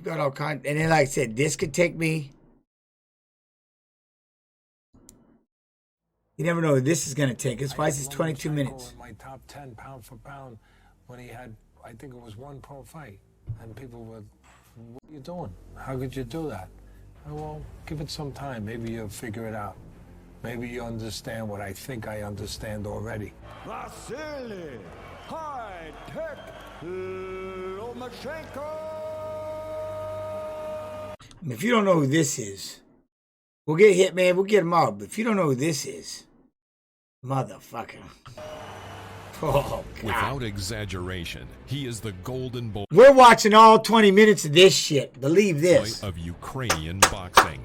Got all kinds, and then like I said, this could take me. You never know what this is gonna take. This fight is 22 minutes. In my top 10 pound for pound when he had, I think it was one pro fight, and people were, "What are you doing? How could you do that?" Well, give it some time. Maybe you'll figure it out. Maybe you understand what I think I understand already. Vasyl Lomachenko. If you don't know who this is, we'll get hit, man. We'll get him out. But if you don't know who this is, motherfucker. Oh, God. Without exaggeration, he is the golden boy. We're watching all 20 minutes of this shit. Believe this. Of Ukrainian boxing.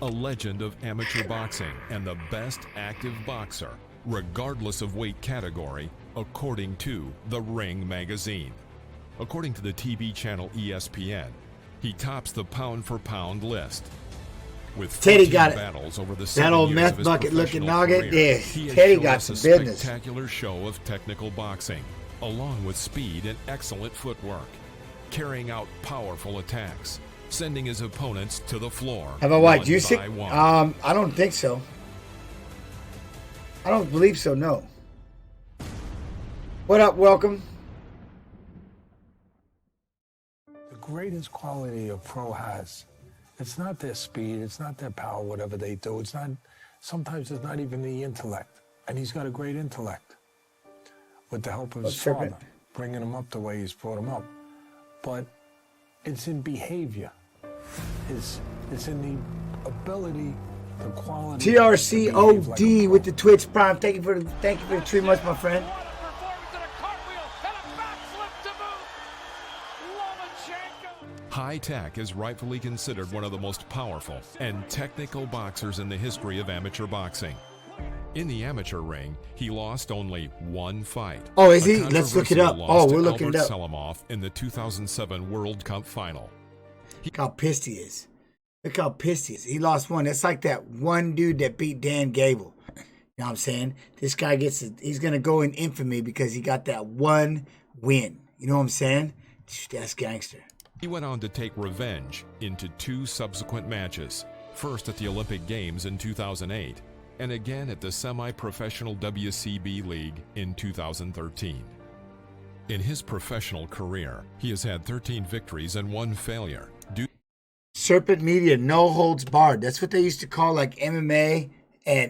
A legend of amateur boxing and the best active boxer, regardless of weight category, according to The Ring magazine. According to the TV channel ESPN, he tops the pound-for-pound list. With Teddy got it. Battles over the that old meth bucket looking nugget. Yeah, Teddy got some business. A spectacular show of technical boxing, along with speed and excellent footwork, carrying out powerful attacks, sending his opponents to the floor. Have I watched Usyk? I don't think so. I don't believe so. No. What up? Welcome. The greatest quality a pro has, it's not their speed, it's not their power, whatever they do. It's not. Sometimes it's not even the intellect, and he's got a great intellect with the help of his father, bringing him up the way he's brought him up. But it's in behavior. It's in the ability, the quality. TRCOD with the Twitch Prime. Thank you for the 3 months, my friend. High Tech is rightfully considered one of the most powerful and technical boxers in the history of amateur boxing. In the amateur ring, he lost only one fight. Oh, is he? Let's look it up. Oh, we're looking it up. Selimov in the 2007 World Cup final. Look how pissed he is. Look how pissed he is. He lost one. It's like that one dude that beat Dan Gable. You know what I'm saying? This guy he's going to go in infamy because he got that one win. You know what I'm saying? That's gangster. He went on to take revenge into 2 subsequent matches, first at the Olympic Games in 2008, and again at the semi-professional WCB League in 2013. In his professional career, he has had 13 victories and 1 failure. Serpent Media, no holds barred. That's what they used to call like MMA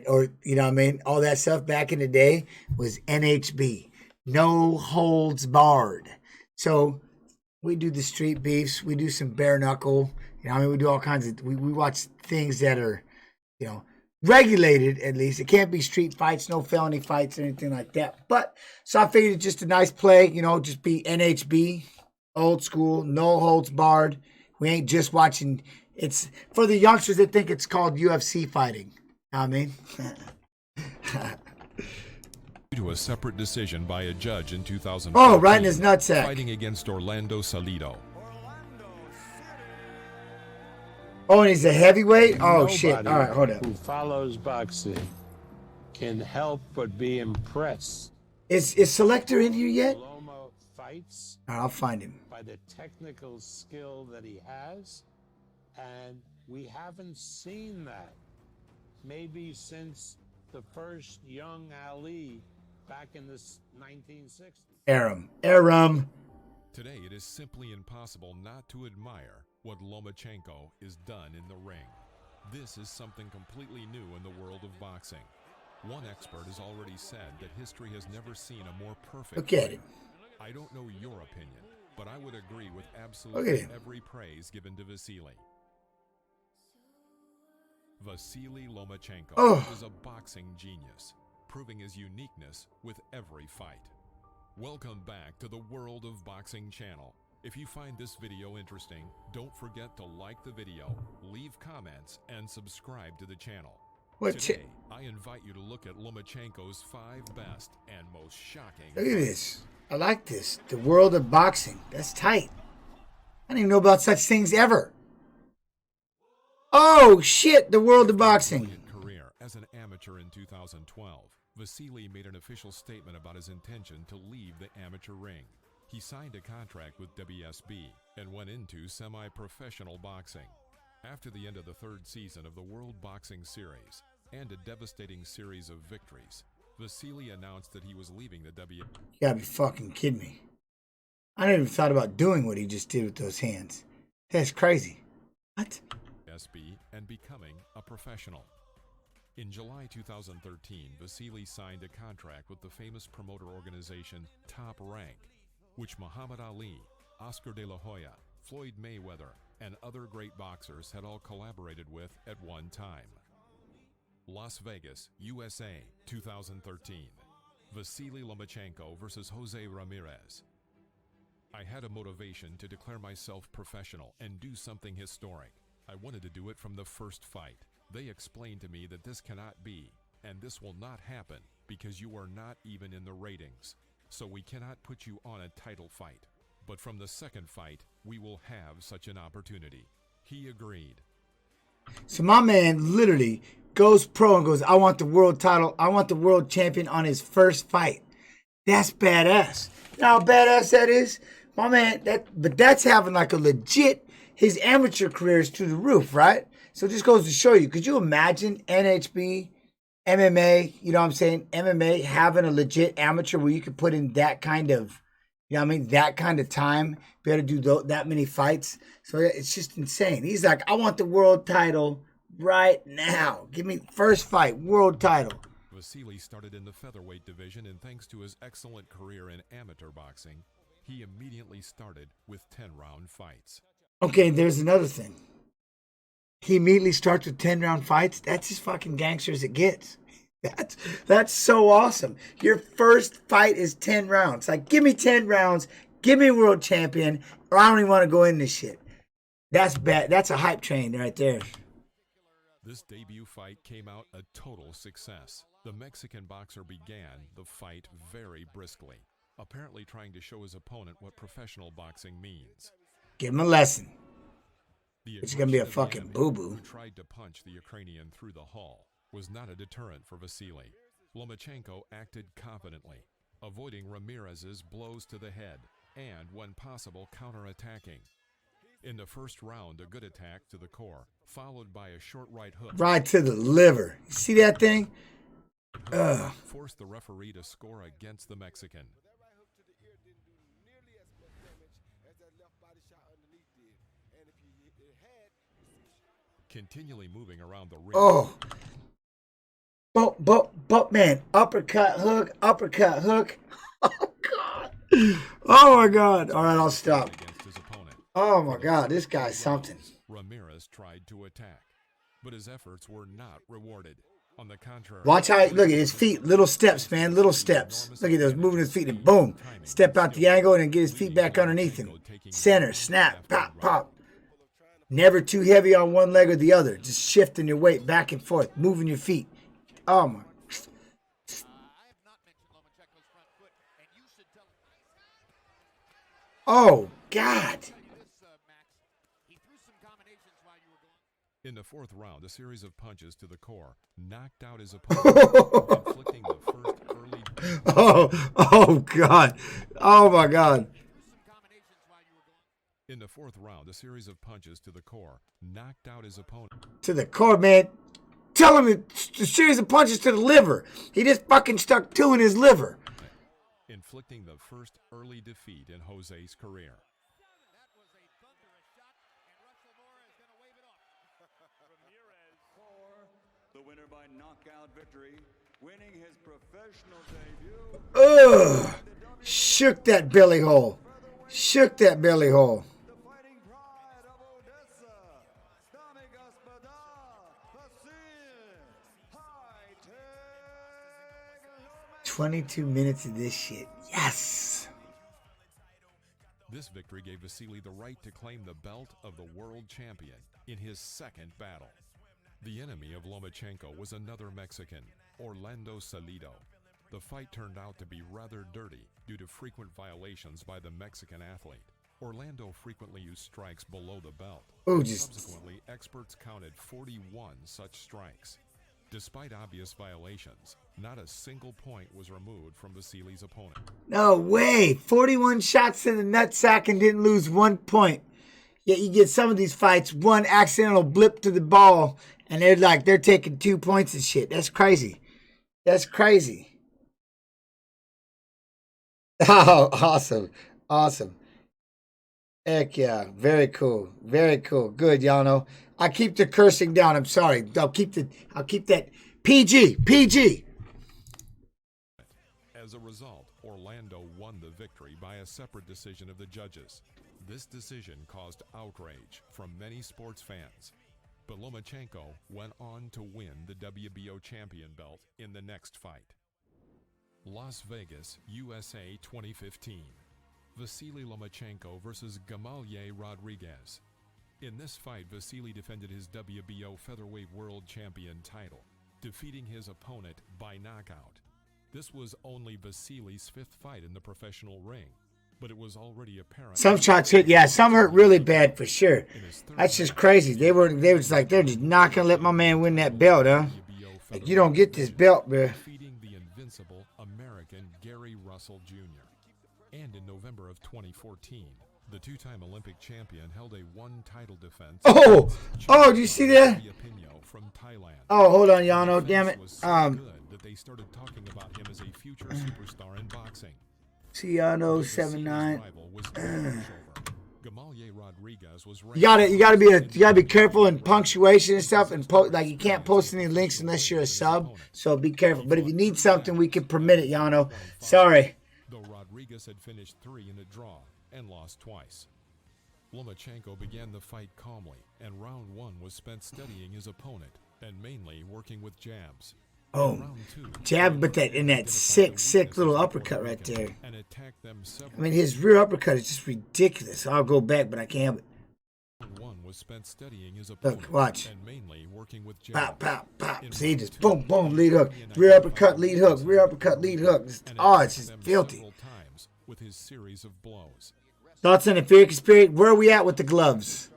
or you know what I mean? All that stuff back in the day was NHB. No holds barred. So we do the street beefs. We do some bare knuckle. You know, I mean, we do all kinds of. We watch things that are, you know, regulated at least. It can't be street fights, no felony fights, or anything like that. But so I figured it's just a nice play. You know, just be NHB, old school, no holds barred. We ain't just watching. It's for the youngsters that think it's called UFC fighting. You know what I mean? To a separate decision by a judge in 2014. Oh, right in his nutsack. Fighting against Orlando Salido. Oh, and he's a heavyweight? Oh, shit. All right, hold up. Who follows boxing can help but be impressed. Is Selector in here yet? Loma fights. All right, I'll find him. By the technical skill that he has, and we haven't seen that maybe since the first young Ali back in the 1960s. Aram. Today, it is simply impossible not to admire what Lomachenko is done in the ring. This is something completely new in the world of boxing. One expert has already said that history has never seen a more perfect Look at him. I don't know your opinion, but I would agree with absolutely every praise given to Vasyl. Vasyl Lomachenko is a boxing genius, proving his uniqueness with every fight. Welcome back to the World of Boxing channel. If you find this video interesting, don't forget to like the video, leave comments, and subscribe to the channel. Today, I invite you to look at Lomachenko's 5 best and most shocking. Look at this. I like this. The World of Boxing. That's tight. I didn't even know about such things ever. Oh, shit. The World of Boxing. Career as an amateur in 2012, Vasyl made an official statement about his intention to leave the amateur ring. He signed a contract with WSB, and went into semi-professional boxing. After the end of the third season of the World Boxing Series and a devastating series of victories, Vasyl announced that he was leaving the You gotta be fucking kidding me. I never even thought about doing what he just did with those hands. That's crazy. What? WSB and becoming a professional. In July 2013, Vasyl signed a contract with the famous promoter organization Top Rank, which Muhammad Ali, Oscar de la Hoya, Floyd Mayweather, and other great boxers had all collaborated with at one time. Las Vegas, USA, 2013. Vasyl Lomachenko versus Jose Ramirez. I had a motivation to declare myself professional and do something historic. I wanted to do it from the first fight. They explained to me that this cannot be, and this will not happen because you are not even in the ratings. So we cannot put you on a title fight. But from the second fight, we will have such an opportunity. He agreed. So my man literally goes pro and goes, I want the world title. I want the world champion on his first fight. That's badass. You know how badass that is? My man, but that's having like a legit, his amateur career is through the roof, right? So it just goes to show you, could you imagine NHB, MMA, you know what I'm saying? MMA having a legit amateur where you could put in that kind of, you know what I mean? That kind of time, be able to do that many fights. So it's just insane. He's like, I want the world title right now. Give me first fight, world title. Vasyl started in the featherweight division, and thanks to his excellent career in amateur boxing, he immediately started with 10-round fights. Okay, there's another thing. He immediately starts with 10-round fights. That's as fucking gangster as it gets. That's so awesome. Your first fight is 10 rounds. Like, give me 10 rounds. Give me a world champion, or I don't even want to go in this shit. That's bad. That's a hype train right there. This debut fight came out a total success. The Mexican boxer began the fight very briskly, apparently trying to show his opponent what professional boxing means. Give him a lesson. The It's going to be a aggression of the fucking enemy, boo-boo. who tried to punch the Ukrainian through the hull, was not a deterrent for Vasyl. Lomachenko acted confidently, avoiding Ramirez's blows to the head and, when possible, counterattacking. In the first round, a good attack to the core, followed by a short right hook. Right to the liver. You see that thing? Forced the referee to score against the Mexican. Continually moving around the ring. Oh. But man, uppercut hook. Oh, God. Oh, my God. All right, I'll stop. Against his opponent. Oh, my God. This guy's something. Ramirez tried to attack, but his efforts were not rewarded. On the contrary, Watch how, look at his feet. Little steps, man. Little steps. Look at those, moving his feet and boom. Step out the angle and then get his feet back underneath him. Center, snap, pop, pop. Never too heavy on one leg or the other. Just shifting your weight back and forth, moving your feet. Oh, my. Oh, God. in the fourth round, a series of punches to the core knocked out his opponent, inflicting the first early. Oh, God. Oh, my God. In the fourth round, a series of punches to the core knocked out his opponent. To the core, man. Tell him it's a series of punches to the liver. He just fucking stuck two in his liver. Inflicting the first early defeat in Jose's career. The winner by knockout victory, winning his professional debut. Ugh. Shook that belly hole. Shook that belly hole. The fighting pride of Odessa, Dami Gospoda, Vasyl Lomachenko. 22 minutes of this shit. Yes. This victory gave Vasyl the right to claim the belt of the world champion in his second battle. The enemy of Lomachenko was another Mexican, Orlando Salido. The fight turned out to be rather dirty due to frequent violations by the Mexican athlete. Orlando frequently used strikes below the belt. Subsequently, experts counted 41 such strikes. Despite obvious violations, Not a single point was removed from Vasyly's opponent. No way. 41 shots in the nutsack and didn't lose 1 point. Yet you get some of these fights, one accidental blip to the ball, and they're taking 2 points and shit. That's crazy. That's crazy. Oh, awesome. Awesome. Heck yeah. Very cool. Very cool. Good, y'all know. I keep the cursing down. I'm sorry. I'll keep that PG. PG. As a result, Orlando won the victory by a separate decision of the judges. This decision caused outrage from many sports fans, but Lomachenko went on to win the WBO champion belt in the next fight. Las Vegas, USA 2015. Vasyl Lomachenko versus Gamaliel Rodriguez. In this fight, Vasyl defended his WBO featherweight world champion title, defeating his opponent by knockout. This was only Vasyly's 5th fight in the professional ring, but it was already apparent. Some shots hit, yeah, some hurt really bad for sure. That's just crazy. They was like, they're just not gonna let my man win that belt, huh? Like, you don't get this belt, bro. Defeating the invincible American Gary Russell Jr. And in November of 2014, the 2-time Olympic champion held a one-title defense. Oh, do you see that? From Thailand. Oh, hold on, Yano, damn it. Was so good that they started talking about him as a future superstar in boxing. Ciano 7'9". Gamaliel Rodriguez was You gotta be careful in punctuation and stuff, and like you can't post any links unless you're a sub. So be careful. But if you need something, we can permit it, Yano. Sorry. Though Rodriguez had finished 3 in a draw and lost twice. Lomachenko began the fight calmly, and round 1 was spent studying his opponent and mainly working with jabs. Oh, jab, but that sick little uppercut right there. I mean, his rear uppercut is just ridiculous. I'll go back, but I can't help it. Look, watch. Pop, pop, pop. See, just boom, boom, lead hook. Rear uppercut, lead hook. Rear uppercut, lead hook. It's just filthy. Thoughts on the fear conspiracy? Where are we at with the gloves?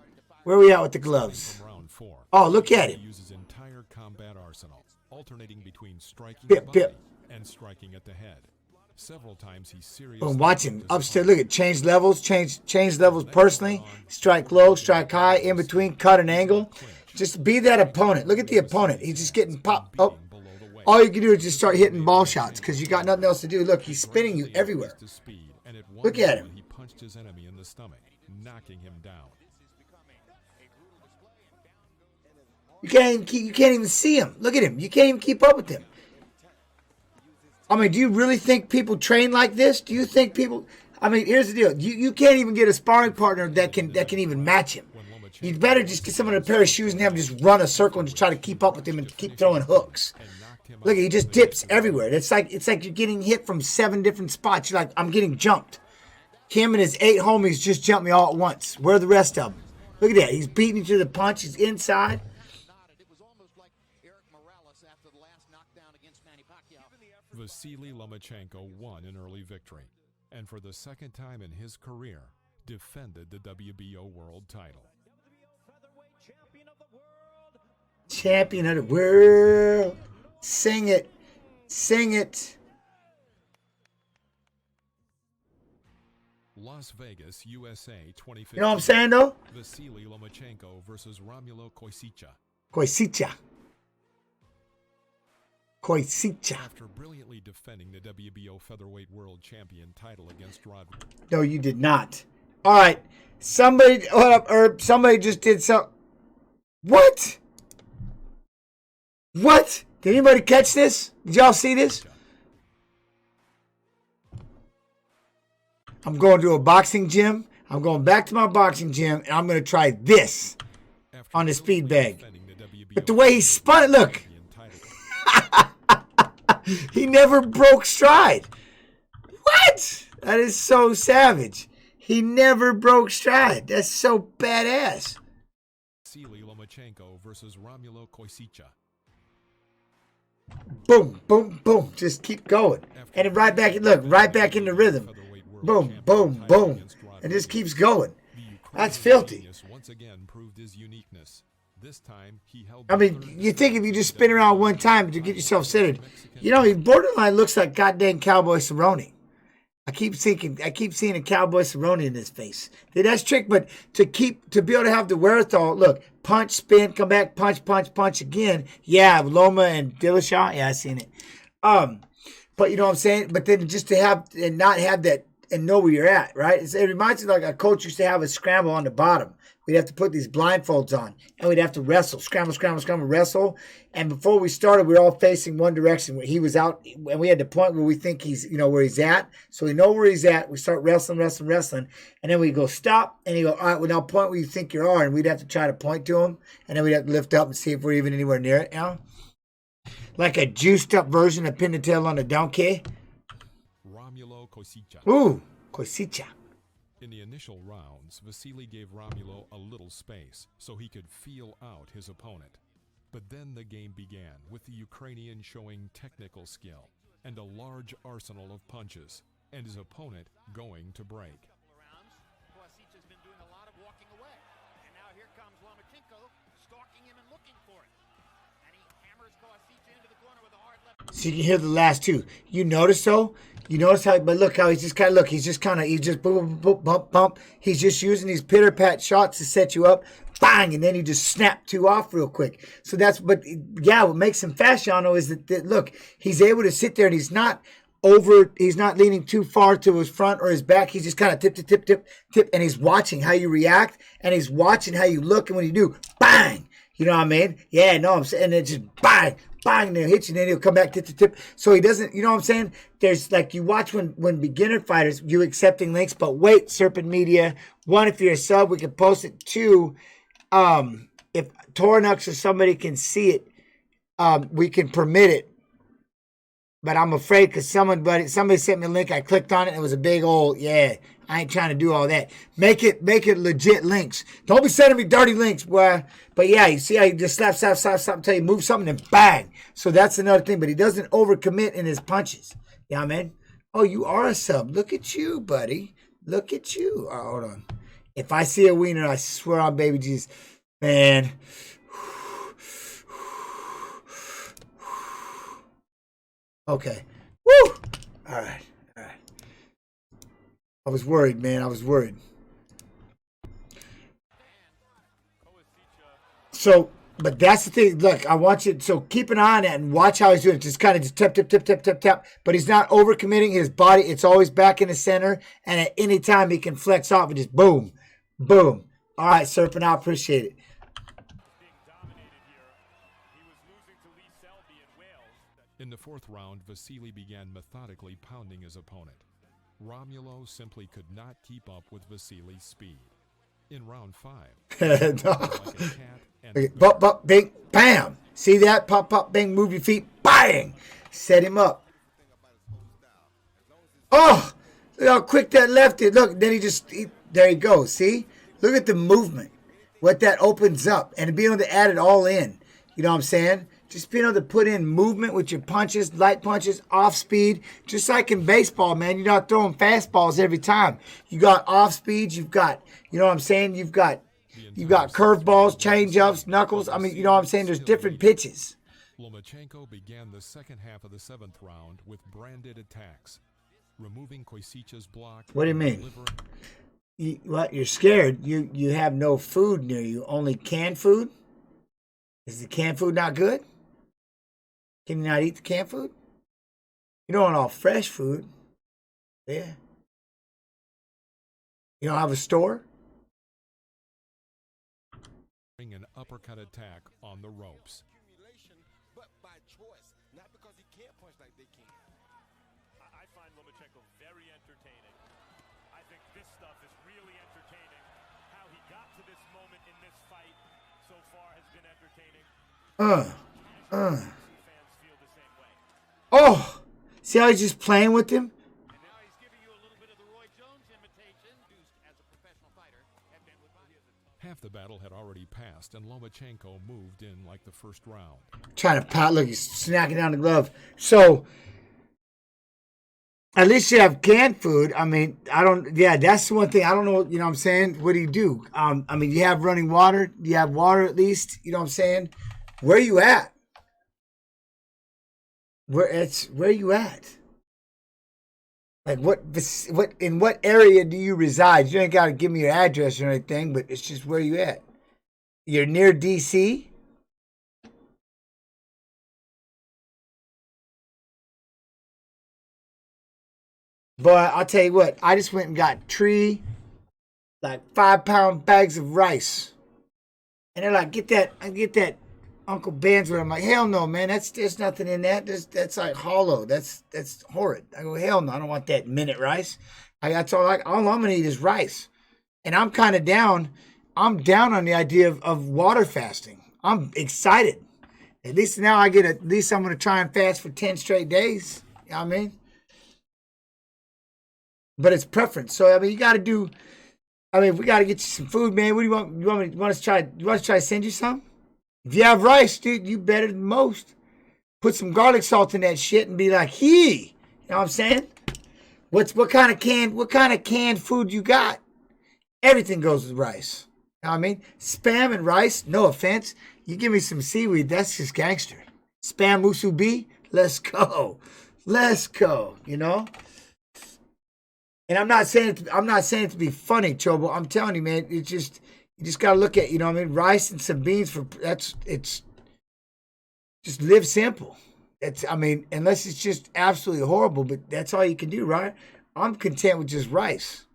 Where are we at with the gloves? Oh, look at it. Uses entire combat arsenal, alternating between striking the body and striking at the head. Several times he seriously. Boom, watch him upstairs. Look at change levels personally. Strike low, strike high, in between, cut an angle. Just be that opponent. Look at the opponent. He's just getting popped. Oh, all you can do is just start hitting ball shots because you got nothing else to do. Look, he's spinning you everywhere. Look at him. He punched his enemy in the stomach, knocking him down. You can't even see him. Look at him. You can't even keep up with him. I mean, do you really think people train like this? Do you think people? I mean, here's the deal. You can't even get a sparring partner that can even match him. You'd better just get someone in a pair of shoes and have him just run a circle and just try to keep up with him and keep throwing hooks. Look, he just dips everywhere. It's like you're getting hit from 7 different spots. You're like, I'm getting jumped. Him and his 8 homies just jumped me all at once. Where are the rest of them? Look at that. He's beating you to the punch. He's inside. Vasyl Lomachenko won an early victory, and for the 2nd time in his career, defended the WBO world title. Champion of the world. Sing it. Sing it. Las Vegas, USA 2015. You know what I'm saying, though? Vasyl Lomachenko versus Romulo Koisicha. After brilliantly defending the WBO featherweight world champion title against Rodriguez. No, you did not. All right. Somebody, hold up, Herb. Somebody just did something. What? What? Did anybody catch this? Did y'all see this? I'm going to a boxing gym. I'm going back to my boxing gym, and I'm going to try this on the speed bag. But the way he spun it, look. He never broke stride. What? That is so savage. He never broke stride. That's so badass. Vasyl Lomachenko versus Romulo Koisicha. Boom, boom, boom. Just keep going. And then right back, look, right back in the rhythm. Boom, boom, boom. And just keeps going. That's filthy. Once again proved his uniqueness. This time he held. I mean, you think if you just spin around one time to get yourself centered, you know, he borderline looks like goddamn Cowboy Cerrone. I keep seeing a Cowboy Cerrone in his face. That's trick, but to be able to have the wherewithal, look, punch, spin, come back, punch again. Yeah, Loma and Dillashaw. Yeah, I seen it. But you know what I'm saying? But then just to have and not have that and know where you're at, right? It reminds me like a coach used to have a scramble on the bottom. We'd have to put these blindfolds on, and we'd have to wrestle, scramble, wrestle. And before we started, we were all facing one direction. Where he was out, and we had the point where we think he's, you know, where he's at. So we know where he's at. We start wrestling, and then we go stop, and he go, all right, well now point where you think you are, and we'd have to try to point to him, and then we'd have to lift up and see if we're even anywhere near it. You know, like a juiced up version of pin the tail on a donkey. Romulo Koisica. Ooh, Koisica. In the initial rounds, Vasyl gave Romulo a little space so he could feel out his opponent. But then the game began, with the Ukrainian showing technical skill and a large arsenal of punches, and his opponent going to break. Koisica's been doing a lot of walking away. And now here comes Lomachenko, stalking him and looking for it. And he hammers Koisica into the corner with a hard left. So you can hear the last two. You notice though? You notice how, but look how he's just kind of, he's just boom, boom, bump, bump. He's just using these pitter-pat shots to set you up, bang, and then he just snap two off real quick. So that's, but yeah, what makes him fast, Yano, is that look, he's able to sit there and he's not leaning too far to his front or his back. He's just kind of tip, and he's watching how you react, and he's watching how you look, and when you do, bang, you know what I mean? Yeah, no, I'm saying, and then just bang, and he'll hit you, and then he'll come back tip. So he doesn't, you know what I'm saying? There's like, you watch when beginner fighters, you accepting links, but wait, Serpent Media, one, if you're a sub, we can post it. Two, if Tornux or somebody can see it, we can permit it. But I'm afraid because somebody sent me a link, I clicked on it, and it was a big old, yeah, I ain't trying to do all that. Make it legit links. Don't be sending me dirty links, boy. But yeah, you see how he just slap until you move something and bang. So that's another thing. But he doesn't overcommit in his punches. You know what I mean? Oh, you are a sub. Look at you, buddy. Look at you. Oh, hold on. If I see a wiener, I swear on baby Jesus, man. Okay. Woo! All right. I was worried, man. I was worried. So, but that's the thing. Look, I want you, so keep an eye on that and watch how he's doing it. Just kind of just tap. But he's not overcommitting his body. It's always back in the center. And at any time, he can flex off and just boom. All right, Serpent, I appreciate it. In the fourth round, Vasyl began methodically pounding his opponent. Romulo simply could not keep up with Vasyl's speed. In round 5, like a cat and Pop, bing, bam. See that? Pop, bing, move your feet, bang. Set him up. Oh, look how quick that left is. Look, then there he goes. See? Look at the movement. What that opens up. And being able to add it all in. You know what I'm saying? Just being able to put in movement with your punches, light punches, off speed. Just like in baseball, man. You're not throwing fastballs every time. You got off speeds. You've got, you know what I'm saying? You've got curveballs, change-ups, knuckles. I mean, you know what I'm saying? There's different pitches. Lomachenko began the second half of the 7th round with branded attacks, removing Koisica's block. What do you mean? What? You're scared? You have no food near you. Only canned food? Is the canned food not good? Can you not eat the canned food? You don't want all fresh food. Yeah. You don't have a store? An uppercut attack on the ropes. But by choice, not because he can't punch like they can. I find Lomachenko very entertaining. I think this stuff is really entertaining. How he got to this moment in this fight so far has been entertaining. Fans feel the same way. Oh! See how he's just playing with him? And now he's giving you a little bit of the Roy Jones imitation. As a professional fighter, have been with Half the battle had already passed, and Lomachenko moved in like the first round. Trying to pat. Look, he's snacking down the glove. So, At least you have canned food. I mean, I don't. Yeah, that's the one thing. I don't know. You know what I'm saying? What do you do? I mean, you have running water. You have water at least. You know what I'm saying? Where are you at? Where you at? Like what in what area do you reside? You ain't got to give me your address or anything, but it's just where you at. You're near DC. But I'll tell you what, I just went and got like 5-pound bags of rice. And they're like, get that Uncle Ben's where I'm like, hell no, man, there's nothing in that. That's like hollow. That's horrid. I go, hell no, I don't want that minute rice. All I'm gonna eat is rice. And I'm kinda down. I'm down on the idea of water fasting. I'm excited. At least now I'm gonna try and fast for 10 straight days. You know what I mean? But it's preference. So I mean, we got to get you some food, man. What do you want? You want us to try to send you some? If you have rice, dude, you better than most. Put some garlic salt in that shit and be like, "Hee!" You know what I'm saying? What kind of canned food you got? Everything goes with rice. You know what I mean? Spam and rice. No offense. You give me some seaweed, that's just gangster. Spam musubi. Let's go. Let's go. You know. And I'm not saying it to be funny, Chobo. I'm telling you, man. You just gotta look at, you know what I mean, rice and some beans it's just live simple. Unless it's just absolutely horrible, but that's all you can do, right? I'm content with just rice.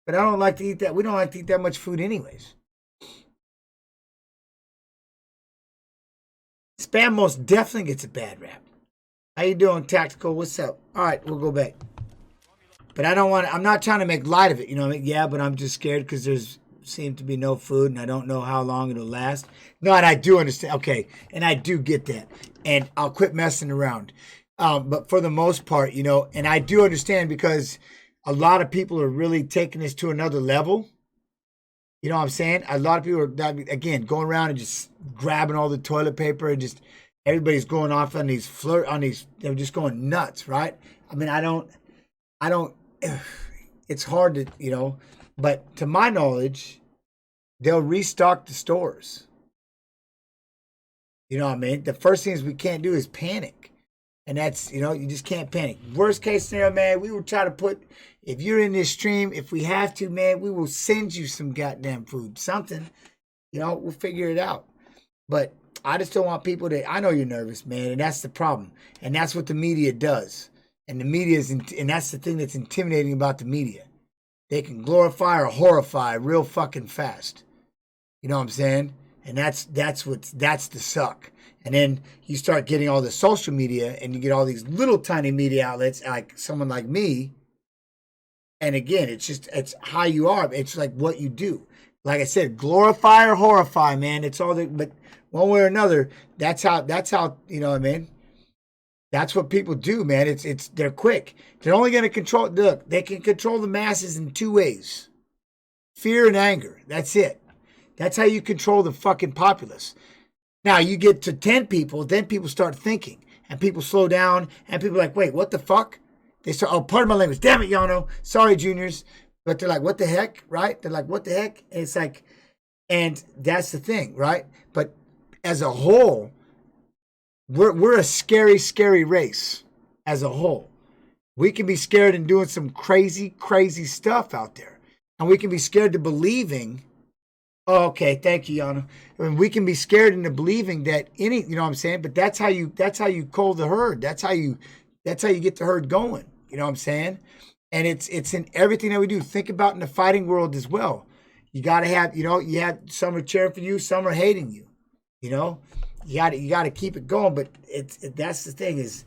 But I don't like to eat that. We don't like to eat that much food anyways. Spam most definitely gets a bad rap. How you doing, Tactical? What's up? All right, we'll go back. But I'm not trying to make light of it, you know what I mean? Yeah, but I'm just scared because there's seems to be no food and I don't know how long it'll last. No, and I do understand. Okay, and I do get that. And I'll quit messing around. But for the most part, you know, and I do understand because a lot of people are really taking this to another level. You know what I'm saying? A lot of people are, again, going around and just grabbing all the toilet paper and just everybody's going off on these they're just going nuts, right? I mean, I don't, it's hard to, you know, but to my knowledge, they'll restock the stores. You know what I mean? The first things we can't do is panic. And that's, you know, you just can't panic. Worst case scenario, man, we will try to put, if you're in this stream, if we have to, man, we will send you some goddamn food, something, you know, we'll figure it out. But I just don't want people to, I know you're nervous, man, and that's the problem. And that's what the media does. And the media and that's the thing that's intimidating about the media. They can glorify or horrify real fucking fast. You know what I'm saying? And that's the suck. And then you start getting all the social media and you get all these little tiny media outlets like someone like me. And again, it's how you are. It's like what you do. Like I said, glorify or horrify, man. It's all but one way or another, that's how, you know what I mean? That's what people do, man. They're quick. They're only going to look, they can control the masses in two ways. Fear and anger. That's it. That's how you control the fucking populace. Now, you get to 10 people, then people start thinking. And people slow down, and people are like, wait, what the fuck? They start, oh, pardon my language. Damn it, Yano. Sorry, juniors. But they're like, what the heck, right? They're like, what the heck? And it's like, and that's the thing, right? But as a whole, we're a scary, scary race as a whole. We can be scared in doing some crazy, crazy stuff out there. And we can be scared to believing. Oh, okay, thank you, Yana. I mean, we can be scared into believing that you know what I'm saying? But that's how you cull the herd. That's how you get the herd going. You know what I'm saying? And it's in everything that we do. Think about in the fighting world as well. You gotta have, you know, you have some are cheering for you, some are hating you. You know? You gotta keep it going, but that's the thing is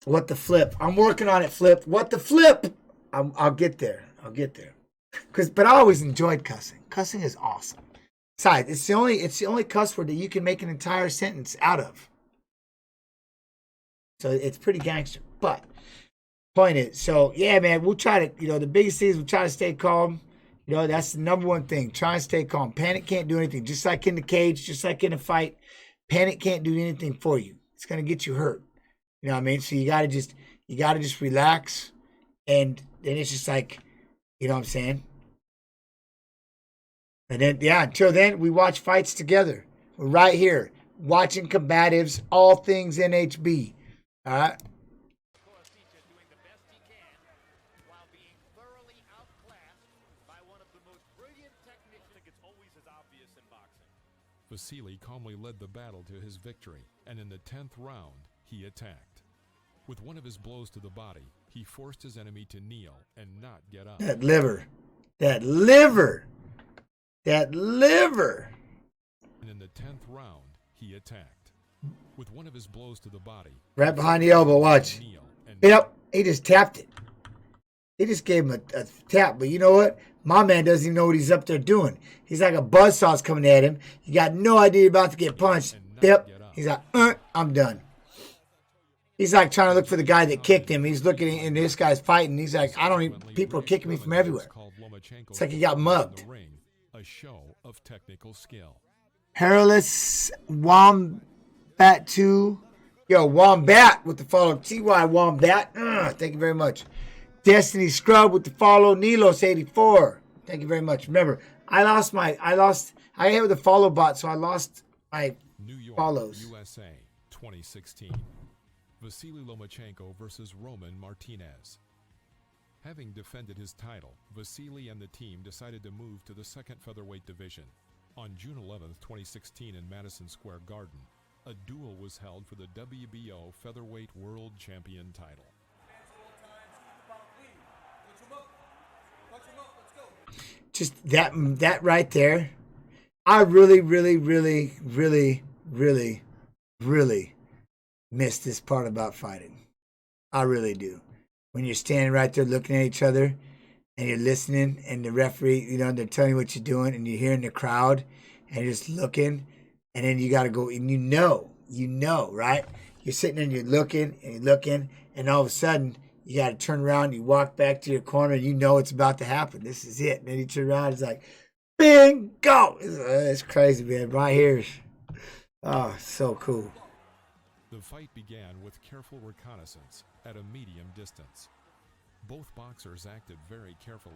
what the flip. I'm working on it, flip. What the flip? I'll get there. But I always enjoyed cussing. Cussing is awesome. Besides, it's the only cuss word that you can make an entire sentence out of. So it's pretty gangster. But point is, so yeah, man, we'll try to, you know, the biggest thing is we'll try to stay calm. You know, that's the number one thing. Try and stay calm. Panic can't do anything. Just like in the cage, just like in a fight, panic can't do anything for you. It's gonna get you hurt. You know what I mean? So you You got to just relax. And then it's just like, you know what I'm saying? And then, yeah, until then, we watch fights together. We're right here, watching combatives, all things NHB. All right? Koasic doing the best he can while being thoroughly outclassed by one of the most brilliant technicians. I think it's always as obvious in boxing. Vasyl calmly led the battle to his victory, and in the 10th round, he attacked. With one of his blows to the body, he forced his enemy to kneel and not get up. That liver. That liver. That liver. And in the 10th round, he attacked. With one of his blows to the body, Right behind the elbow, watch. kneel and Yep, he just tapped it. He just gave him a tap. But you know what? My man doesn't even know what he's up there doing. He's like a buzzsaw's coming at him. You got no idea you're about to get punched. Yep. He's like, I'm done. He's like trying to look for the guy that kicked him. He's looking, and this guy's fighting. He's like, I don't even, people are kicking me from everywhere. It's like he got mugged. A show of technical skill. Hairless Wombat 2. Yo, Wombat with the follow. TY Wombat. Thank you very much. Destiny Scrub with the follow. Nilos 84. Thank you very much. Remember, I hit with the follow bot, so I lost my New York, follows. USA, 2016. Vasyl Lomachenko versus Roman Martinez. Having defended his title, Vasyl and the team decided to move to the second featherweight division. On June 11, 2016 in Madison Square Garden, a duel was held for the WBO Featherweight World Champion title. Just that right there. I really miss this part about fighting. I really do. When you're standing right there looking at each other and you're listening and the referee, you know, they're telling you what you're doing and you're hearing the crowd and you're just looking and then you got to go and you know, right? You're sitting there and you're looking and all of a sudden you got to turn around, you walk back to your corner and you know it's about to happen. This is it. And then you turn around, it's like, bingo! It's crazy, man. Right here. Oh, so cool. The fight began with careful reconnaissance at a medium distance. Both boxers acted very carefully.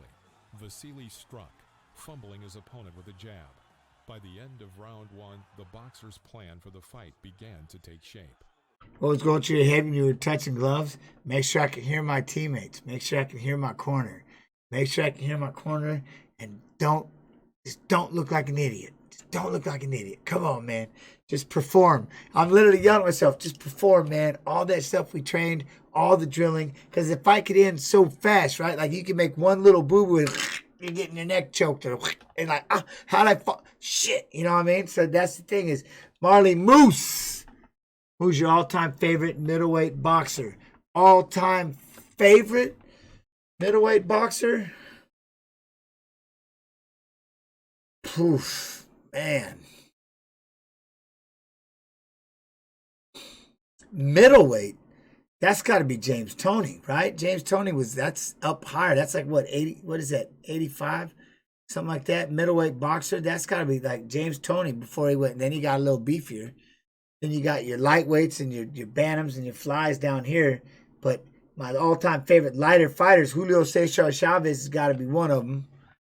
Vasyl struck, fumbling his opponent with a jab. By the end of round one, the boxer's plan for the fight began to take shape. What was going through your head when you were touching gloves? Make sure I can hear my teammates. Make sure I can hear my corner. Make sure I can hear my corner and don't look like an idiot. Just don't look like an idiot. Come on, man. Just perform. I'm literally yelling at myself. Just perform, man. All that stuff we trained, all the drilling. Because the fight could end so fast, right? Like you can make one little boo-boo and you're getting your neck choked. And like, how'd I fall? Shit. You know what I mean? So that's the thing is, Marley Moose, who's your all-time favorite middleweight boxer? All-time favorite middleweight boxer? Poof, man. Middleweight, that's got to be James Toney, right? James Toney that's up higher. That's like what, 80, what is that, 85? Something like that. Middleweight boxer, that's got to be like James Toney before he went. And then he got a little beefier. Then you got your lightweights and your bantams and your flies down here. But my all-time favorite lighter fighters, Julio Cesar Chavez has got to be one of them,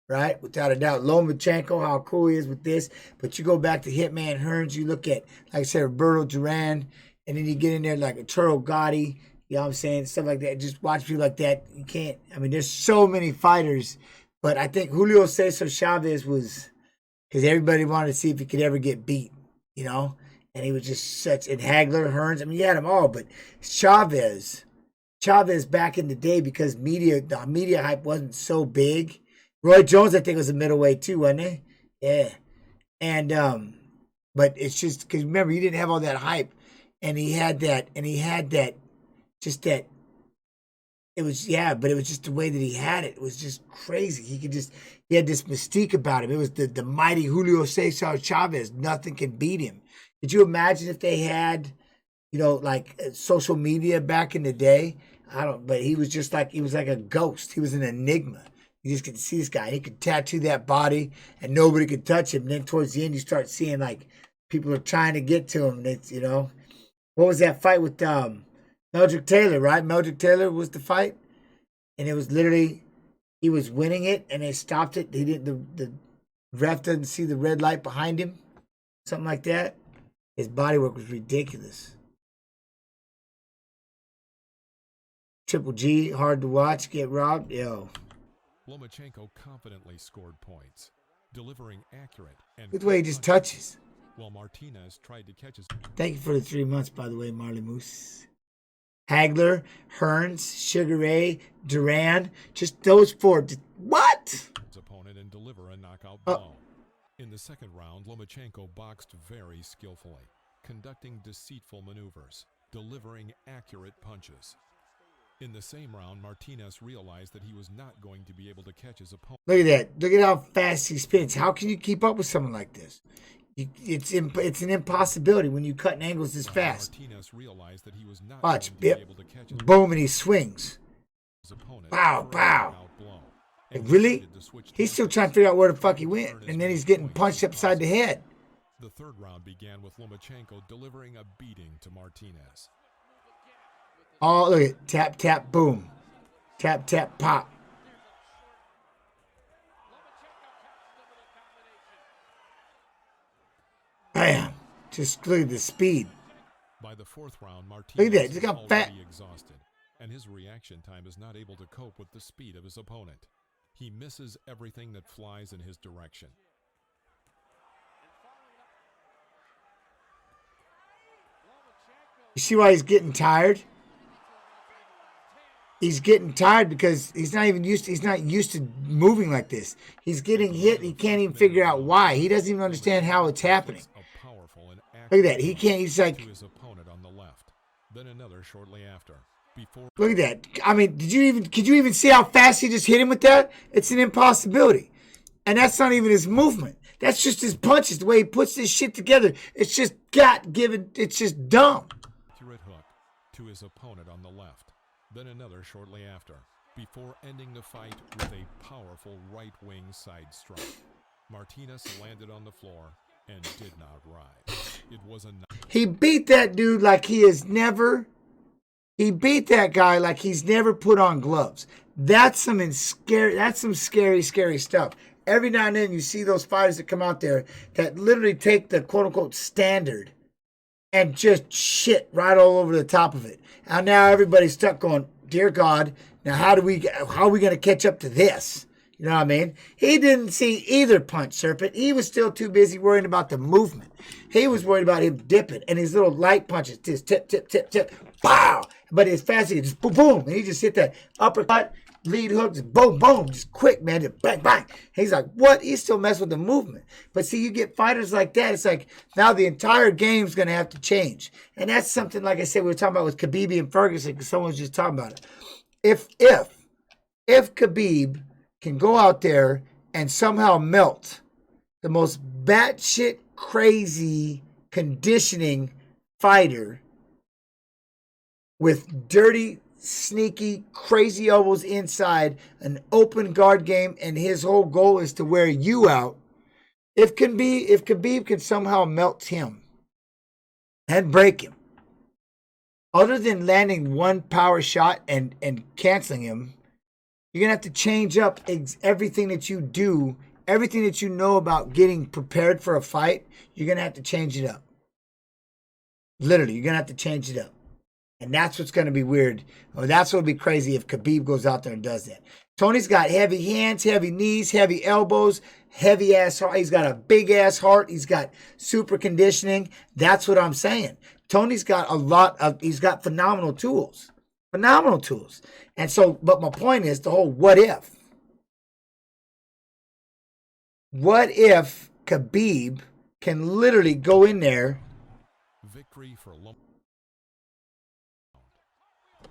right? Without a doubt. Lomachenko, how cool he is with this. But you go back to Hitman Hearns, you look at, like I said, Roberto Duran, and then you get in there like a Turo Gotti, you know what I'm saying? Stuff like that. Just watch people like that. You can't, I mean, there's so many fighters. But I think Julio Cesar Chavez was, because everybody wanted to see if he could ever get beat, you know? And he was just such, and Hagler, Hearns, I mean, you had them all. But Chavez back in the day, because the media hype wasn't so big. Roy Jones, I think, was a middleweight too, wasn't he? Yeah. And, but it's just, because remember, you didn't have all that hype. And he had that, just that, it was, yeah, but it was just the way that he had it. It was just crazy. He had this mystique about him. It was the mighty Julio Cesar Chavez. Nothing can beat him. Could you imagine if they had, you know, like social media back in the day? But he was just like, he was like a ghost. He was an enigma. You just could see this guy. He could tattoo that body and nobody could touch him. And then towards the end, you start seeing like people are trying to get to him. And it's, you know, what was that fight with Meldrick Taylor, right? Meldrick Taylor was the fight, and it was literally he was winning it, and they stopped it. He didn't. The ref doesn't see the red light behind him, something like that. His body work was ridiculous. Triple G, hard to watch, get robbed. Yo. Lomachenko confidently scored points, delivering accurate and Look the way he just touches. while Martinez tried to catch his Thank you for the 3 months, by the way, Marley Moose. Hagler, Hearns, Sugar Ray, Duran, just those four. What? opponent and deliver a knockout blow. In the second round, Lomachenko boxed very skillfully, conducting deceitful maneuvers, delivering accurate punches. In the same round, Martinez realized that he was not going to be able to catch his opponent. Look at that. Look at how fast he spins. How can you keep up with someone like this? It's an impossibility when you cut angles this fast. Martinez realized that he was not Watch. going to be able to catch his Boom, and he swings. opponent. Pow, pow. Like, really? He's still trying to figure out where the fuck he went, and then he's getting punched upside the head. The third round began with Lomachenko delivering a beating to Martinez. Oh, look at tap, tap, boom. Tap, tap, pop. Bam. Just look at the speed. By the fourth round, Look at Martinez that. is Look how already fat. exhausted, and his reaction time is not able to cope with the speed of his opponent. He misses everything that flies in his direction. You see why he's getting tired? He's getting tired because he's not used to moving like this. He's getting hit and he can't even figure out why. He doesn't even understand how it's happening. A powerful and Look at that. He can't. He's like, to his opponent on the left, then another shortly after. Before look at that. I mean, could you even see how fast he just hit him with that? It's an impossibility. And that's not even his movement. That's just his punches, the way he puts this shit together. It's just it's just dumb. accurate hook to his opponent on the left, then another shortly after, before ending the fight with a powerful right wing side strike. Martinez landed on the floor and did not rise. It was a He beat that dude like he beat that guy like he's never put on gloves. That's some scary stuff. Every now and then you see those fighters that come out there that literally take the quote unquote standard and just shit right all over the top of it. And now everybody's stuck going, dear God, now how are we going to catch up to this? You know what I mean? He didn't see either punch, Serpent. He was still too busy worrying about the movement. He was worried about him dipping and his little light punches, just tip, tip, tip, tip, pow. But as fast as he just boom, boom, and he just hit that uppercut, lead hook, just boom, boom, just quick, man, just bang, bang. He's like, what? He's still messing with the movement. But see, you get fighters like that, it's like now the entire game's going to have to change. And that's something, like I said, we were talking about with Khabib and Ferguson, because someone was just talking about it. If Khabib can go out there and somehow melt the most batshit crazy conditioning fighter with dirty, sneaky, crazy elbows inside, an open guard game, and his whole goal is to wear you out. If Khabib can somehow melt him and break him, other than landing one power shot and canceling him, you're going to have to change up everything that you do, everything that you know about getting prepared for a fight. You're going to have to change it up. Literally, you're going to have to change it up. And that's what's going to be weird. Or that's what would be crazy if Khabib goes out there and does that. Tony's got heavy hands, heavy knees, heavy elbows, heavy ass heart. He's got a big ass heart. He's got super conditioning. That's what I'm saying. Tony's got he's got phenomenal tools. Phenomenal tools. And so, but my point is the whole what if. What if Khabib can literally go in there? victory for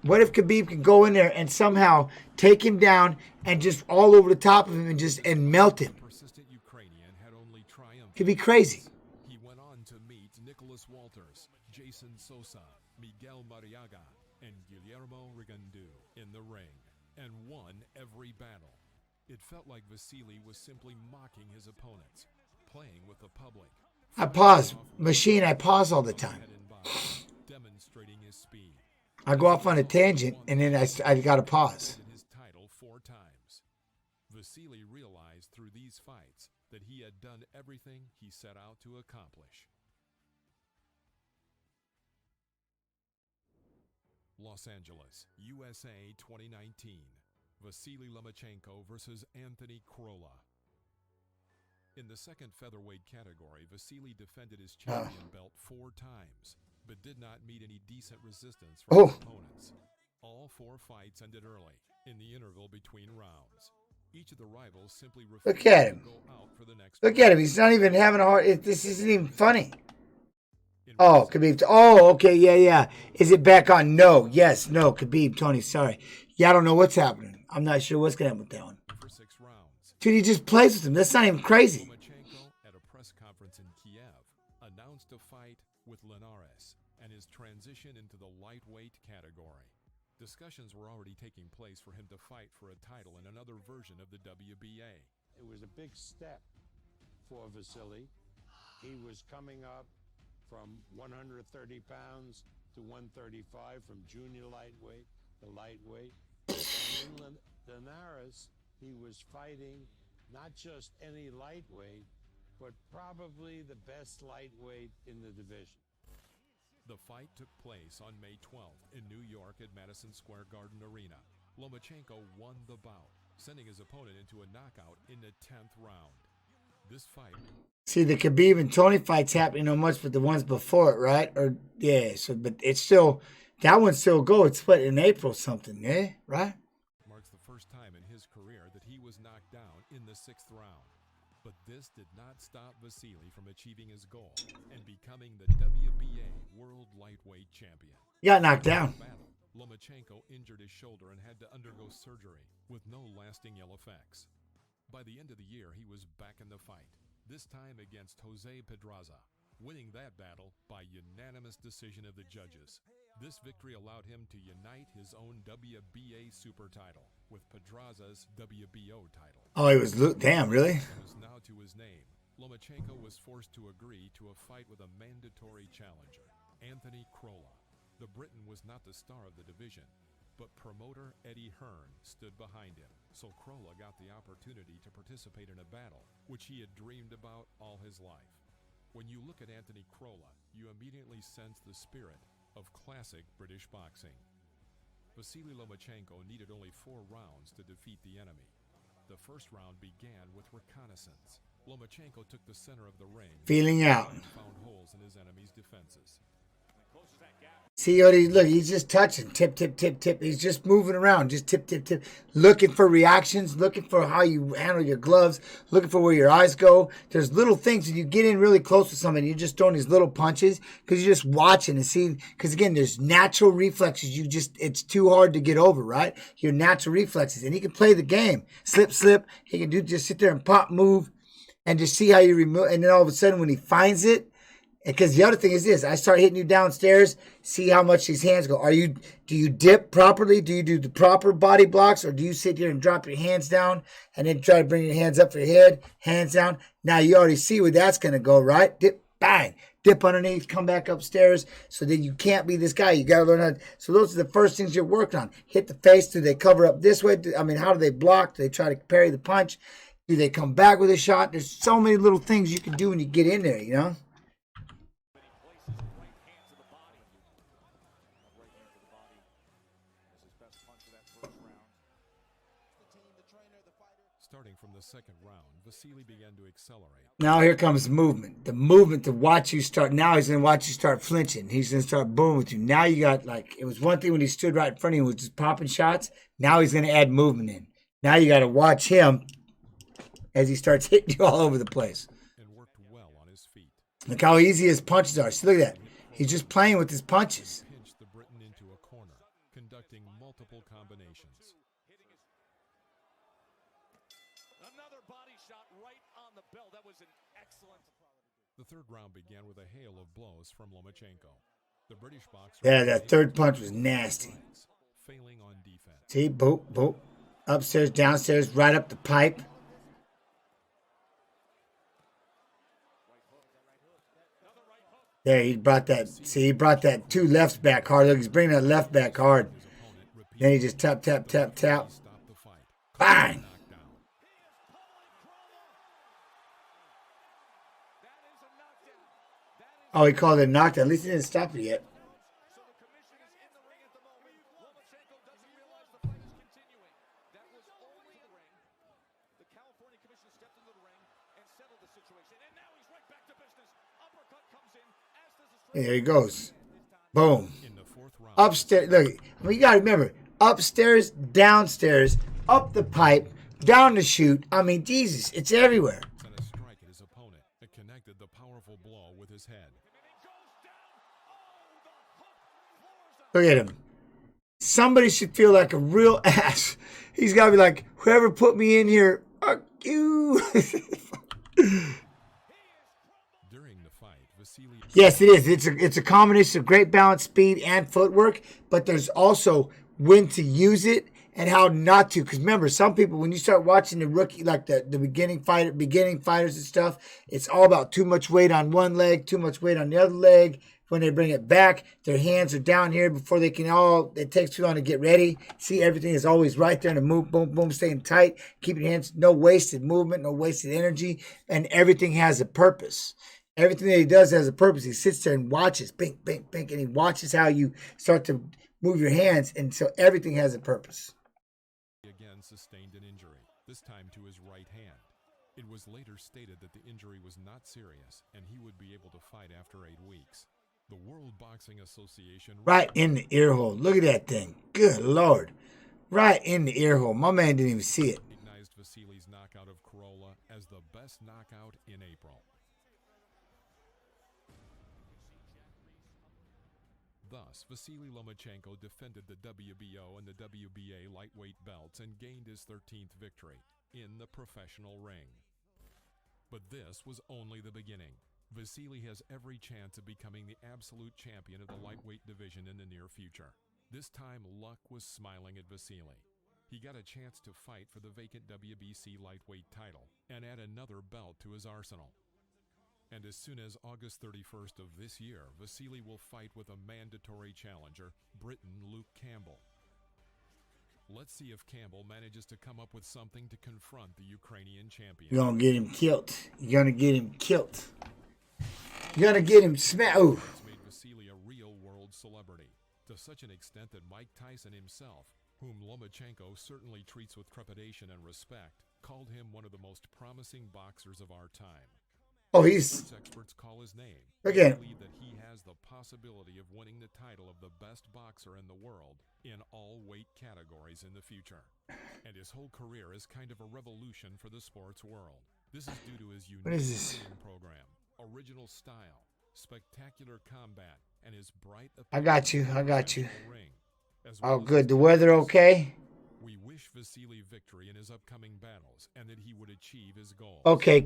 What if Khabib can go in there and somehow take him down and just all over the top of him and melt him? persistent Ukrainian had only triumphed. Could be crazy. He went on to meet Nicholas Walters, Jason Sosa, Miguel Mariaga, and Guillermo Rigondeaux in the ring, and won every battle. It felt like Vasyl was simply mocking his opponents, playing with the public. I pause. Machine, I pause all the time. Demonstrating his speed. I go off on a tangent, and then I got to pause. His title 4 times. Vasyl realized through these fights that he had done everything he set out to accomplish. Los Angeles, USA 2019. Vasyl Lomachenko versus Anthony Crolla. In the second featherweight category, Vasyl defended his champion belt 4 times, but did not meet any decent resistance from his opponents. All 4 fights ended early, in the interval between rounds. Each of the rivals simply refused at him. to go out for the next Look at him. He's not even having a hard... This isn't even funny. Oh, Khabib. Oh, okay. Yeah. Is it back on? No. Yes. No. Khabib. Tony, sorry. Yeah, I don't know what's happening. I'm not sure what's going to happen with that one. For 6 rounds. Dude, he just plays with him. That's not even crazy. Lomachenko, at a press conference in Kiev, announced a fight with Linares and his transition into the lightweight category. Discussions were already taking place for him to fight for a title in another version of the WBA. It was a big step for Vasyl. He was coming up from 130 pounds to 135, from junior lightweight to lightweight. And in Linares, he was fighting not just any lightweight, but probably the best lightweight in the division. The fight took place on May 12th in New York at Madison Square Garden Arena. Lomachenko won the bout, sending his opponent into a knockout in the 10th round. This fight... See, the Khabib and Tony fight's happening no much, but the ones before it, right? Or yeah, so but it's still, that one still go. It's what, in April something, yeah, right? Marks the first time in his career that he was knocked down in the 6th round. But this did not stop Vasyl from achieving his goal and becoming the WBA World Lightweight Champion. He got knocked down. Battle, Lomachenko injured his shoulder and had to undergo surgery with no lasting ill effects. By the end of the year, he was back in the fight, this time against Jose Pedraza, winning that battle by unanimous decision of the judges. This victory allowed him to unite his own WBA super title with Pedraza's WBO title. Oh, he was, damn, really? It was now to his name. Lomachenko was forced to agree to a fight with a mandatory challenger, Anthony Crolla. The Briton was not the star of the division, but promoter Eddie Hearn stood behind him, so Crolla got the opportunity to participate in a battle which he had dreamed about all his life. When you look at Anthony Crolla, you immediately sense the spirit of classic British boxing. Vasyl Lomachenko needed only 4 rounds to defeat the enemy. The first round began with reconnaissance. Lomachenko took the center of the ring, feeling out, and found holes in his enemy's defenses. See, look, he's just touching, tip, tip, tip, tip. He's just moving around, just tip, tip, tip. Looking for reactions, looking for how you handle your gloves, looking for where your eyes go. There's little things when you get in really close to somebody, you're just throwing these little punches because you're just watching and seeing. Because again, there's natural reflexes. It's too hard to get over, right? Your natural reflexes, and he can play the game, slip, slip. He can just sit there and pop, move, and just see how you remove. And then all of a sudden, when he finds it. Because the other thing is this, I start hitting you downstairs, see how much these hands go. Do you dip properly? Do you do the proper body blocks? Or do you sit here and drop your hands down and then try to bring your hands up for your head, hands down? Now you already see where that's going to go, right? Dip, bang, dip underneath, come back upstairs. So then you can't be this guy. You got to learn how to. So those are the first things you're working on. Hit the face. Do they cover up this way? How do they block? Do they try to parry the punch? Do they come back with a shot? There's so many little things you can do when you get in there, you know? Starting from the second round, Vasyl began to accelerate. Now here comes movement. The movement to watch you start. Now he's going to watch you start flinching. He's going to start booming with you. Now you got it was one thing when he stood right in front of you, was just popping shots. Now he's going to add movement in. Now you got to watch him as he starts hitting you all over the place. And worked well on his feet. Look how easy his punches are. See, look at that. He's just playing with his punches. Pinched the Briton into a corner, conducting multiple combinations. Another body shot right on the bell. That was an excellent. The third round began with a hail of blows from Lomachenko. The British boxer. Yeah, that third punch was nasty. Failing on defense. See, boop, boop. Upstairs, downstairs, right up the pipe. There, he brought that. See, he brought that 2 lefts back hard. Look, he's bringing that left back hard. Then he just tap, tap, tap, tap. Bang! Oh, he called it a knockdown. At least he didn't stop it yet. So the commission is in the ring at the moment. Lomachenko doesn't realize the fight is continuing. That was only the ring. The California commission stepped into the ring and settled the situation. And now he's right back to business. Uppercut comes in. As does the There he goes. Boom. Upstairs. Look, I mean, you got to remember. Upstairs, downstairs, up the pipe, down the chute. I mean, Jesus, it's everywhere. Sent a strike at his opponent that connected the powerful blow with his head. Look at him. Somebody should feel like a real ass. He's got to be like, whoever put me in here, fuck you. During the fight, Vasyl. Yes, it is. It's a combination of great balance, speed, and footwork. But there's also when to use it and how not to. Because remember, some people, when you start watching the rookie, like the beginning fighters and stuff, it's all about too much weight on one leg, too much weight on the other leg. When they bring it back, their hands are down here before they can it takes too long to get ready. See, everything is always right there and move, boom, boom, staying tight. Keep your hands, no wasted movement, no wasted energy. And everything has a purpose. Everything that he does has a purpose. He sits there and watches, bink, bink, bink, and he watches how you start to move your hands. And so everything has a purpose. Again sustained an injury, this time to his right hand. It was later stated that the injury was not serious and he would be able to fight after 8 weeks. The World Boxing Association... Right in the ear hole. Look at that thing. Good Lord. Right in the ear hole. My man didn't even see it. ...recognized Vasyly's knockout of Corolla as the best knockout in April. Thus, Vasyl Lomachenko defended the WBO and the WBA lightweight belts and gained his 13th victory in the professional ring. But this was only the beginning. Vasyl has every chance of becoming the absolute champion of the lightweight division in the near future. This time, luck was smiling at Vasyl. He got a chance to fight for the vacant WBC lightweight title and add another belt to his arsenal. And as soon as August 31st of this year, Vasyl will fight with a mandatory challenger, Briton Luke Campbell. Let's see if Campbell manages to come up with something to confront the Ukrainian champion. You're going to get him killed. You're going to get him killed. You're going to get him smacked. Oh. It's made Vasyl a real-world celebrity, to such an extent that Mike Tyson himself, whom Lomachenko certainly treats with trepidation and respect, called him one of the most promising boxers of our time. Oh, he's... Sports experts call his name. Again. They believe that he has the possibility of winning the title of the best boxer in the world in all weight categories in the future. And his whole career is kind of a revolution for the sports world. This is due to his unique training program, original style, spectacular combat, and his bright... I got you. Ring, Oh, good. The weather okay? We wish Vasyl victory in his upcoming battles and that he would achieve his goals. Okay.